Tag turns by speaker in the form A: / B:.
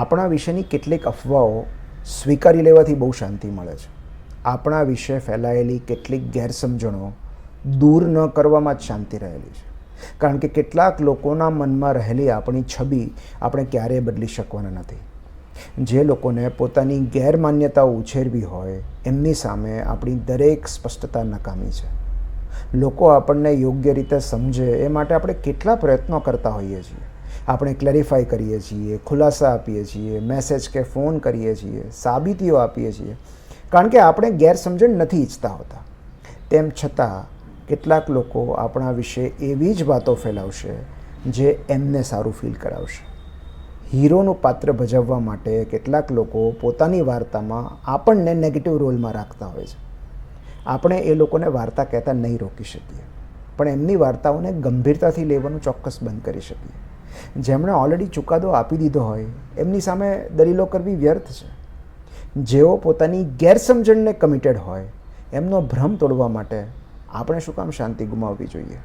A: આપણા વિશેની કેટલીક અફવાઓ સ્વીકારી લેવાથી બહુ શાંતિ મળે છે. આપણા વિશે ફેલાયેલી કેટલીક ગેરસમજણો દૂર ન કરવામાં જ શાંતિ રહેલી છે. કારણ કે કેટલાક લોકોના મનમાં રહેલી આપણી છબી આપણે ક્યારેય બદલી શકવાના નથી. જે લોકોને પોતાની ગેરમાન્યતાઓ ઉછેરવી હોય એમની સામે આપણી દરેક સ્પષ્ટતા નકામી છે. લોકો આપણને યોગ્ય રીતે સમજે એ માટે આપણે કેટલા પ્રયત્નો કરતા હોઈએ છીએ. આપણે ક્લેરિફાઈ કરીએ છીએ, ખુલાસા આપીએ છીએ, મેસેજ કે ફોન કરીએ છીએ, સાબિતીઓ આપીએ છીએ, કારણ કે આપણે ગેરસમજણ નથી ઈચ્છતા હોતા. તેમ છતાં કેટલાક લોકો આપણા વિશે એવી જ વાતો ફેલાવશે જે એમને સારું ફીલ કરાવશે. હીરોનું પાત્ર ભજવવા માટે કેટલાક લોકો પોતાની વાર્તામાં આપણને નેગેટિવ રોલમાં રાખતા હોય છે. આપણે એ લોકોને વાર્તા કહેતા નહીં રોકી શકીએ, પણ એમની વાર્તાઓને ગંભીરતાથી લેવાનું ચોક્કસ બંધ કરી શકીએ. જેમણે ઓલરેડી ચુકાદો આપી દીધો હોય એમની સામે દલીલો કરવી વ્યર્થ છે. જેઓ પોતાની ગેરસમજણને કમિટેડ હોય એમનો ભ્રમ તોડવા માટે આપણે શું કામ શાંતિ ગુમાવવી જોઈએ?